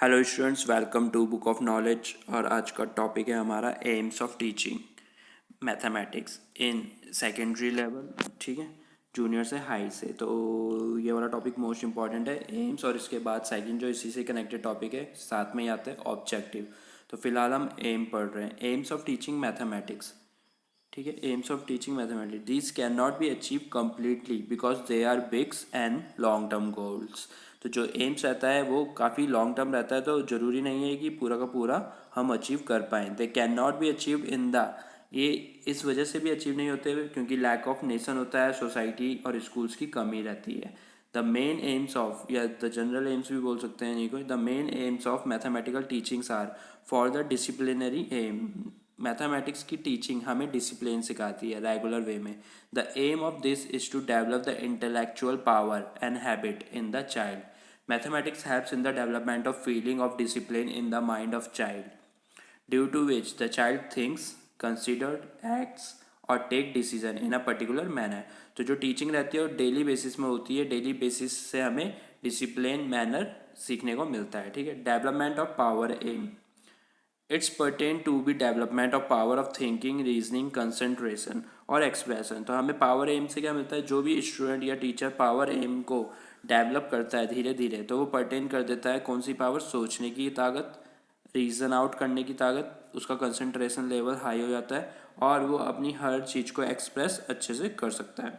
Hello students, welcome to book of knowledge. और आज का टॉपिक है हमारा aims of teaching mathematics in secondary level. ठीक है, जूनियर से हाई से। तो ये वाला टॉपिक मोस्ट इंपॉर्टेंट है, एम्स। और इसके बाद सेकंड जो इसी से कनेक्टेड टॉपिक है, साथ में ही आते हैं ऑब्जेक्टिव। तो फिलहाल हम एम पढ़ रहे हैं, एम्स ऑफ टीचिंग मैथमेटिक्स। ठीक है, aims of teaching mathematics, these can not be achieve completely because they are bigs and long term goals. तो जो एम्स रहता है वो काफ़ी लॉन्ग टर्म रहता है, तो ज़रूरी नहीं है कि पूरा का पूरा हम अचीव कर पाएँ। They can not be achieve in the, ये इस वजह से भी अचीव नहीं होते क्योंकि लैक ऑफ नेशन होता है, सोसाइटी और स्कूल्स की कमी रहती है। द मेन एम्स ऑफ, या द जनरल एम्स भी बोल सकते हैं इनको, the main aims of mathematical teachings are for the disciplinary aim. Mathematics की टीचिंग हमें डिसिप्लिन सिखाती है रेगुलर वे में। The aim of this is to develop the intellectual power and habit in the child. Mathematics helps in the development of feeling of discipline in the mind of child, due to which the child thinks, considered, acts और take decision in a particular manner. तो जो teaching रहती है वो daily basis में होती है, daily basis से हमें डिसिप्लिन मैनर सीखने को मिलता है। ठीक है, development of power aim, it's pertain to be development of power of thinking, reasoning, concentration और एक्सप्रेशन। तो हमें पावर एम से क्या मिलता है, जो भी स्टूडेंट या टीचर पावर एम को डेवलप करता है धीरे धीरे, तो वो पर्टेन कर देता है कौन सी पावर, सोचने की ताकत, रीज़न आउट करने की ताकत, उसका कंसंट्रेशन लेवल हाई हो जाता है और वो अपनी हर चीज़ को एक्सप्रेस अच्छे से कर सकता है।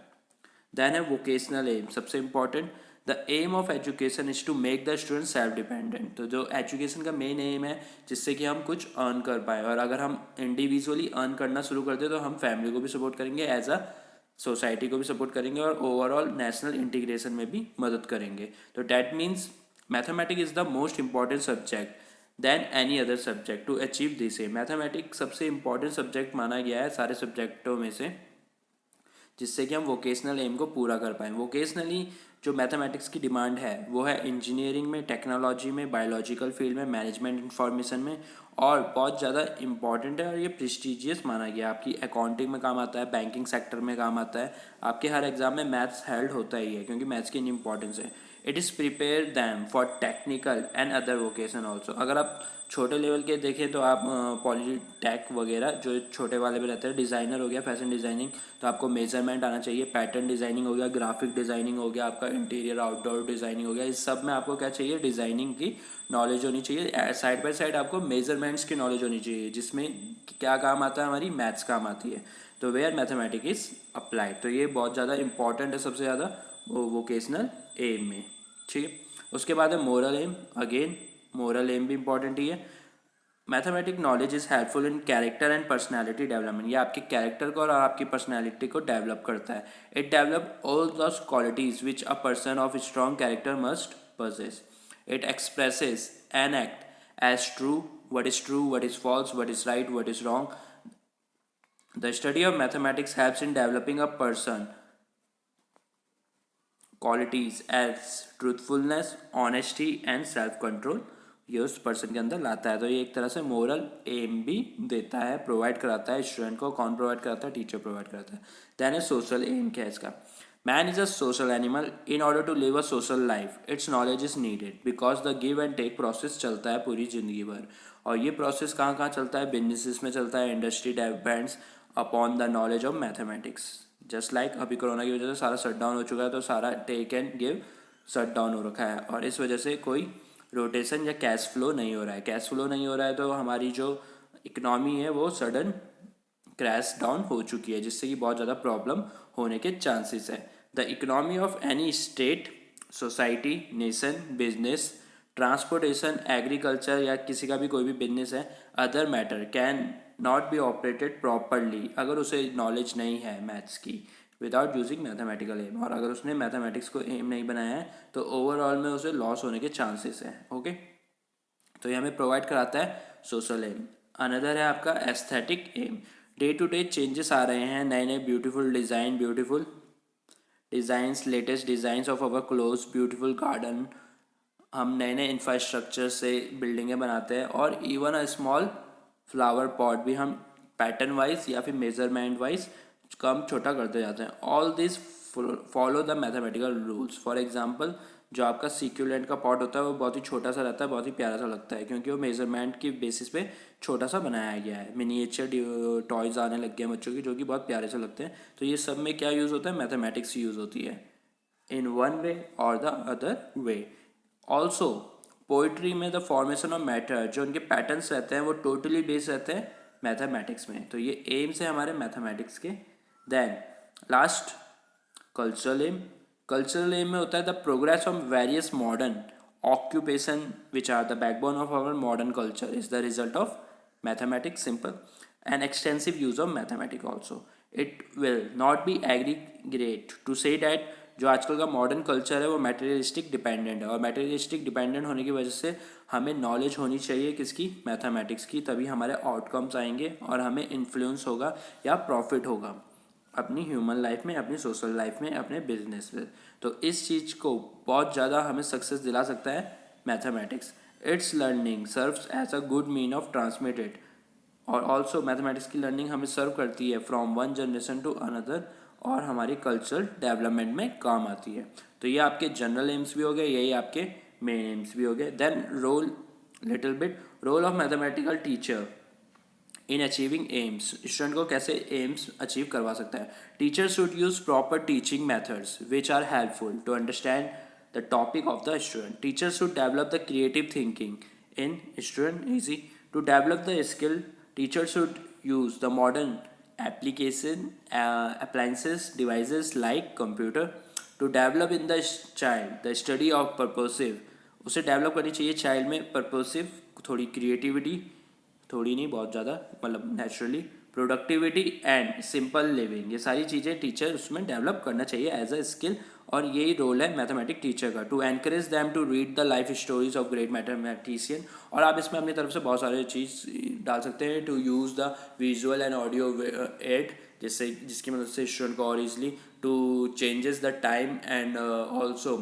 देन है वोकेशनल एम, सबसे important, the aim of education is to make the student self dependent. तो जो एजुकेशन का मेन एम है जिससे कि हम कुछ अर्न कर पाए, और अगर हम इंडिविजुअली अर्न करना शुरू कर दे तो हम फैमिली को भी सपोर्ट करेंगे, एज अ सोसाइटी को भी सपोर्ट करेंगे और ओवरऑल नेशनल इंटीग्रेशन में भी मदद करेंगे। तो that means mathematics is the most important subject then any other subject to achieve this aim. Mathematics सबसे इंपॉर्टेंट सब्जेक्ट माना गया है सारे सब्जेक्टों में से, जिससे कि हम वोकेशनल एम को पूरा कर पाएँ। वोकेशनली जो मैथमेटिक्स की डिमांड है वो है इंजीनियरिंग में, टेक्नोलॉजी में, बायोलॉजिकल फील्ड में, मैनेजमेंट इंफॉर्मेशन में, और बहुत ज़्यादा इंपॉर्टेंट है और ये प्रेस्टिजियस माना गया। आपकी अकाउंटिंग में काम आता है, बैंकिंग सेक्टर में काम आता है, आपके हर एग्जाम में मैथ्स हेल्ड होता ही है क्योंकि मैथ्स की इंपॉर्टेंस है। It is prepare them for technical and other vocation also. अगर आप छोटे लेवल के देखें तो आप पॉलीटेक वगैरह जो छोटे वाले में रहते हैं, डिज़ाइनर हो गया, फैशन डिज़ाइनिंग, तो आपको मेजरमेंट आना चाहिए, पैटर्न डिज़ाइनिंग हो गया, ग्राफिक डिज़ाइनिंग हो गया, आपका इंटीरियर आउटडोर डिज़ाइनिंग हो गया। इस सब में आपको क्या चाहिए, डिज़ाइनिंग की नॉलेज होनी चाहिए। साइड बाय साइड आपको मेजरमेंट्स की नॉलेज होनी चाहिए, जिसमें क्या काम आता है, हमारी मैथ्स काम आती है। तो वेयर मैथमेटिक इज़ अप्लाइड, तो ये बहुत ज़्यादा इंपॉर्टेंट है, सबसे ज़्यादा वोकेशनल एम में। ठीक है, उसके बाद है moral aim. Again moral aim भी इंपॉर्टेंट ही है। Mathematic knowledge is helpful in character and personality development. ये आपके कैरेक्टर को और आपकी पर्सनैलिटी को डेवलप करता है। It develop all those qualities which a person of strong character must possess. It expresses an act as true, what is false, what is right, what is wrong. The study of mathematics helps in developing a person qualities as truthfulness, honesty and self control, ये उस person के अंदर लाता है। तो ये एक तरह से मोरल एम भी देता है, प्रोवाइड कराता है स्टूडेंट को। कौन प्रोवाइड कराता है, टीचर प्रोवाइड कराता है। देन है सोशल एम, क्या है इसका, man is a social animal, in order to live a social life it's knowledge is needed because the give and take process चलता है पूरी जिंदगी भर। और ये प्रोसेस कहाँ कहाँ चलता है, बिजनेसिस में चलता है, industry depends upon the knowledge of mathematics. Just like अभी कोरोना की वजह से सारा शट डाउन हो चुका है, तो सारा take and give shut down हो रखा है और इस वजह से कोई रोटेशन या कैश फ्लो नहीं हो रहा है। कैश फ्लो नहीं हो रहा है तो हमारी जो इकनॉमी है वो सडन क्रैश डाउन हो चुकी है, जिससे कि बहुत ज़्यादा प्रॉब्लम होने के चांसेस है। The economy of any state, society, nation, business, transportation, agriculture या किसी का भी कोई भी बिजनेस है, other matter can not be operated properly, अगर उसे नॉलेज नहीं है मैथ्स की, विदाउट यूजिंग मैथमेटिकल एम। और अगर उसने मैथमेटिक्स को एम नहीं बनाया है तो ओवरऑल में उसे लॉस होने के चांसेस हैं। ओके, तो ये हमें प्रोवाइड कराता है सोशल एम। अनदर है आपका aesthetic aim. Day to day changes आ रहे हैं, नए नए beautiful design, beautiful designs, latest designs of our clothes, beautiful garden, हम नए नए इंफ्रास्ट्रक्चर से बिल्डिंगें बनाते हैं, और even a small flower pot भी हम पैटर्न वाइज या फिर मेजरमेंट वाइज कम छोटा करते जाते हैं। All this follow the mathematical rules. For example जो आपका सीक्यूलेंट का पॉट होता है वो बहुत ही छोटा सा रहता है, बहुत ही प्यारा सा लगता है, क्योंकि वो मेजरमेंट की बेसिस पे छोटा सा बनाया गया है। मिनिएचर टॉयज़ आने लग गए हैं बच्चों के, जो कि बहुत प्यारे से लगते हैं। तो ये सब में क्या यूज़ होता है, मैथमेटिक्स यूज़ होती है इन वन वे और the other way. Also poetry में द फॉर्मेशन ऑफ मैटर, जो उनके पैटर्न्स रहते हैं वो टोटली बेस्ड रहते हैं मैथमेटिक्स में। तो ये एम्स है हमारे मैथमेटिक्स के। Then last cultural aim. Cultural aim में होता है the progress of various modern occupation which are the backbone of our modern culture is the result of mathematics, simple and extensive use of mathematics also. It will not be aggregate to say that जो आजकल का modern culture है वो materialistic dependent है, और materialistic dependent होने की वजह से हमें नॉलेज होनी चाहिए किसकी, मैथमेटिक्स की, तभी हमारे आउटकम्स आएंगे और हमें इन्फ्लुएंस होगा या प्रॉफिट होगा अपनी ह्यूमन लाइफ में, अपनी सोशल लाइफ में, अपने बिजनेस में। तो इस चीज़ को बहुत ज़्यादा हमें सक्सेस दिला सकता है mathematics. Its learning serves as a good mean of transmitted, और ऑल्सो मैथमेटिक्स की लर्निंग हमें सर्व करती है from one generation to another, और हमारी कल्चरल डेवलपमेंट में काम आती है। तो ये आपके जनरल एम्स भी हो गए, यही आपके मेन एम्स भी हो गए। Then role little bit role of mathematical teacher in achieving aims, student को कैसे एम्स अचीव करवा सकता है। Teacher should use proper teaching methods which are helpful to understand the topic of the student. Teacher should develop the creative thinking in student easy to develop the skill. Teacher should use the modern application appliances devices like computer to develop in the child the study of purposive, उसे develop करनी चाहिए child में पर्पोसिव, थोड़ी creativity, थोड़ी नहीं बहुत ज़्यादा, मतलब naturally productivity and simple living, ये सारी चीज़ें टीचर उसमें डेवलप करना चाहिए एज अ स्किल। और यही रोल है मैथमेटिक टीचर का, to encourage them to read the life stories of great mathematician. और आप इसमें अपनी तरफ से बहुत सारे चीज़ डाल सकते हैं, to use the visual and audio aid, जिसकी मदद से स्टूडेंट को और easily to changes the time and also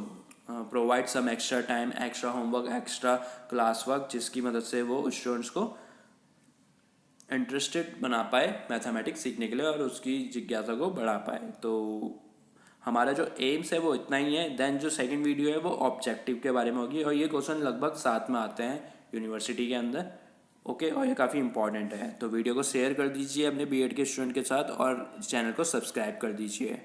provide some extra time, extra homework, extra class work, जिसकी मदद से वो स्टूडेंट्स को इंटरेस्टेड बना पाए मैथमेटिक्स सीखने के लिए और उसकी जिज्ञासा को बढ़ा पाए। तो हमारा जो एम्स है वो इतना ही है। देन जो सेकंड वीडियो है वो ऑब्जेक्टिव के बारे में होगी, और ये क्वेश्चन लगभग साथ में आते हैं यूनिवर्सिटी के अंदर, ओके, और ये काफ़ी इंपॉर्टेंट है। तो वीडियो को शेयर कर दीजिए अपने बीएड के स्टूडेंट के साथ, और चैनल को सब्सक्राइब कर दीजिए।